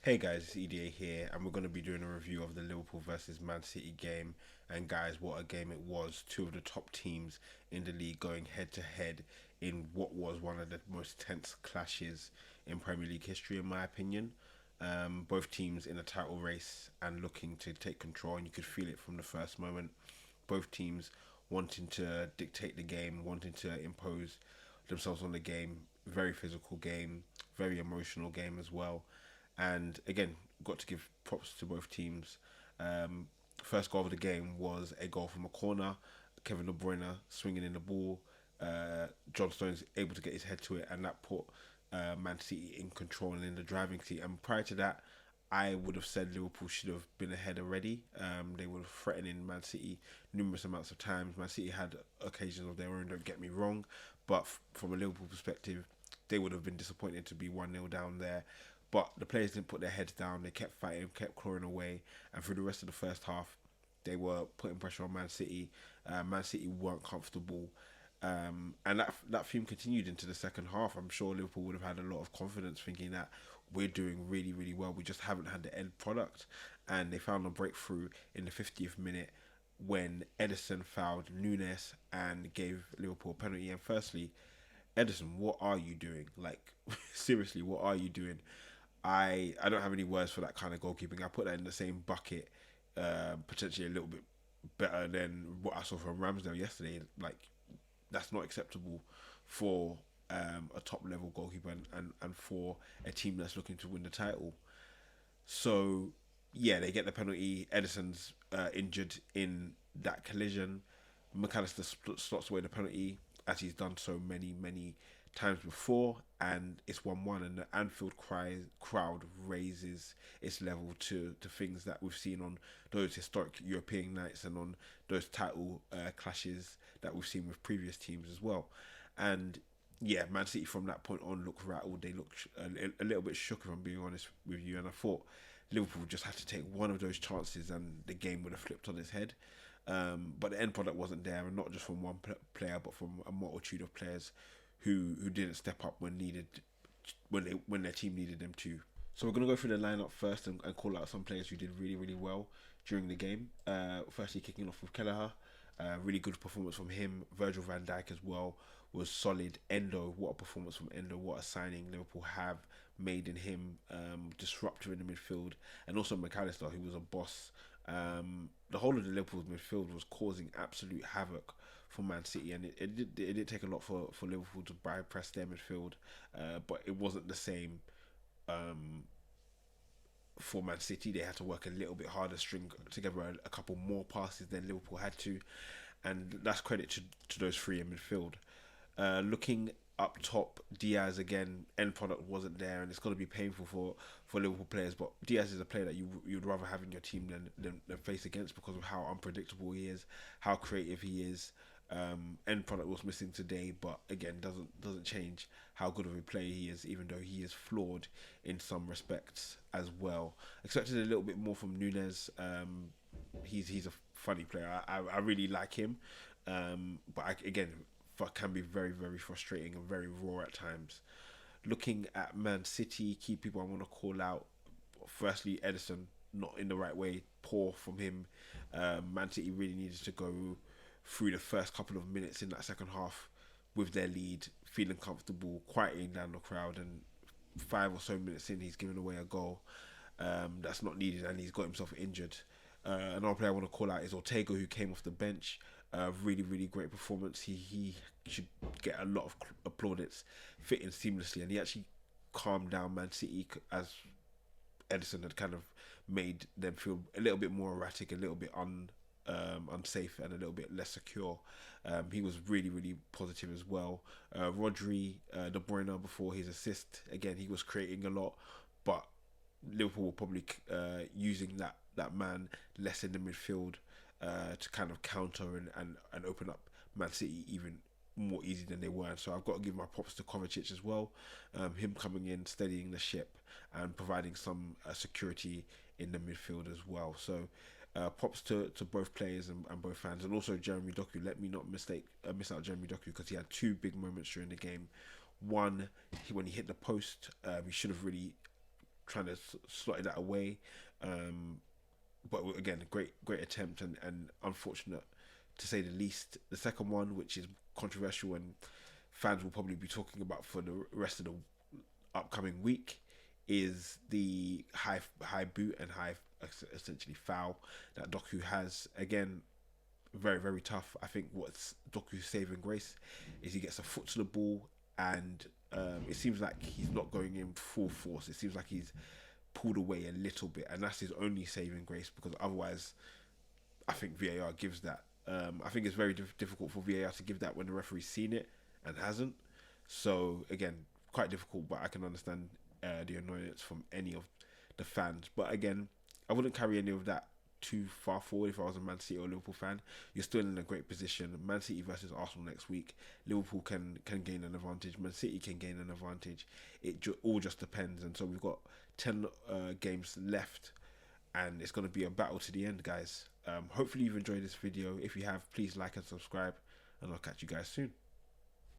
Hey guys, it's EDA here, and we're going to be doing a review of the Liverpool versus Man City game. And guys, what a game it was! Two of the top teams in the league going head to head in what was one of the most tense clashes in Premier League history, in my opinion. Both teams in a title race and looking to take control, and you could feel it from the first moment. Both teams wanting to dictate the game, wanting to impose themselves on the game. Very physical game, very emotional game as well. And again, got to give props to both teams. First goal of the game was a goal from a corner. Kevin De Bruyne swinging in the ball. John Stones able to get his head to it, and that put Man City in control and in the driving seat. And prior to that, I would have said Liverpool should have been ahead already. They were threatening Man City numerous amounts of times. Man City had occasions of their own, don't get me wrong, but from a Liverpool perspective, they would have been disappointed to be 1-0 down there. But the players didn't put their heads down. They kept fighting, kept clawing away. And through the rest of the first half, they were putting pressure on Man City. Man City weren't comfortable. And that theme continued into the second half. I'm sure Liverpool would have had a lot of confidence thinking that we're doing really, really well. We just haven't had the end product. And they found a breakthrough in the 50th minute when Ederson fouled Nunes and gave Liverpool a penalty. And firstly, Ederson, what are you doing? Like, seriously, what are you doing? I don't have any words for that kind of goalkeeping. I put that in the same bucket, potentially a little bit better than what I saw from Ramsdale yesterday. Like, that's not acceptable for a top level goalkeeper and for a team that's looking to win the title. So, yeah, they get the penalty. Edison's injured in that collision. McAllister slots away the penalty as he's done so many times before, and it's 1-1. And the Anfield crowd raises its level to things that we've seen on those historic European nights and on those title clashes that we've seen with previous teams as well. And yeah, Man City from that point on looked rattled. They looked a little bit shook, if I'm being honest with you. And I thought Liverpool just had to take one of those chances, and the game would have flipped on its head. But the end product wasn't there, and not just from one player, but from a multitude of players who didn't step up when needed, when their team needed them to. So we're gonna go through the lineup first and call out some players who did really well during the game. Firstly, kicking off with Kelleher, really good performance from him. Virgil van Dijk as well was solid. Endo, what a performance from Endo! What a signing Liverpool have made in him. Disruptor in the midfield, and also McAllister, who was a boss. The whole of the Liverpool's midfield was causing absolute havoc for Man City, and it did take a lot for Liverpool to bypass their midfield, but it wasn't the same for Man City. They had to work a little bit harder, string together a couple more passes than Liverpool had to, and that's credit to those three in midfield. Looking up top, Diaz again, end product wasn't there, and it's going to be painful for Liverpool players. But Diaz is a player that you'd rather have in your team than face against because of how unpredictable he is, how creative he is. End product was missing today, but again, doesn't change how good of a player he is, even though he is flawed in some respects as well. Expected a little bit more from Nunes. He's a funny player. I really like him, but again, can be very frustrating and very raw at times. Looking at Man City, key people I want to call out. Firstly, Ederson, not in the right way, poor from him. Man City really needed to go through the first couple of minutes in that second half with their lead, feeling comfortable, quieting down the crowd, and 5 or so minutes in, he's given away a goal that's not needed, and he's got himself injured. Another player I want to call out is Ortega, who came off the bench. Really great performance. He should get a lot of plaudits, fitting seamlessly, and he actually calmed down Man City as Ederson had kind of made them feel a little bit more erratic, a little bit unsafe, and a little bit less secure. He was really positive as well. Rodri, De Bruyne before his assist, again he was creating a lot, but Liverpool were probably using that man less in the midfield to kind of counter and open up Man City even more easy than they were. And so I've got to give my props to Kovacic as well. Him coming in, steadying the ship and providing some security in the midfield as well. So props to both players and both fans, and also Jeremy Doku. Let me not miss out Jeremy Doku, because he had two big moments during the game. One, when he hit the post, he should have really trying to slot that away. But again, great attempt and unfortunate to say the least. The second one, which is controversial and fans will probably be talking about for the rest of the upcoming week, is the high boot and high essentially foul that Doku has. Again, very very tough. I think what's Doku's saving grace is he gets a foot to the ball and it seems like he's not going in full force. It seems like he's pulled away a little bit, and that's his only saving grace, because otherwise I think VAR gives that. I think it's very difficult for VAR to give that when the referee's seen it and hasn't. So again, quite difficult, but I can understand the annoyance from any of the fans. But again, I wouldn't carry any of that too far forward if I was a Man City or Liverpool fan. You're still in a great position. Man City versus Arsenal next week. Liverpool can gain an advantage. Man City can gain an advantage. It all just depends. And so we've got 10 games left, and it's going to be a battle to the end, guys. Hopefully you've enjoyed this video. If you have, please like and subscribe, and I'll catch you guys soon.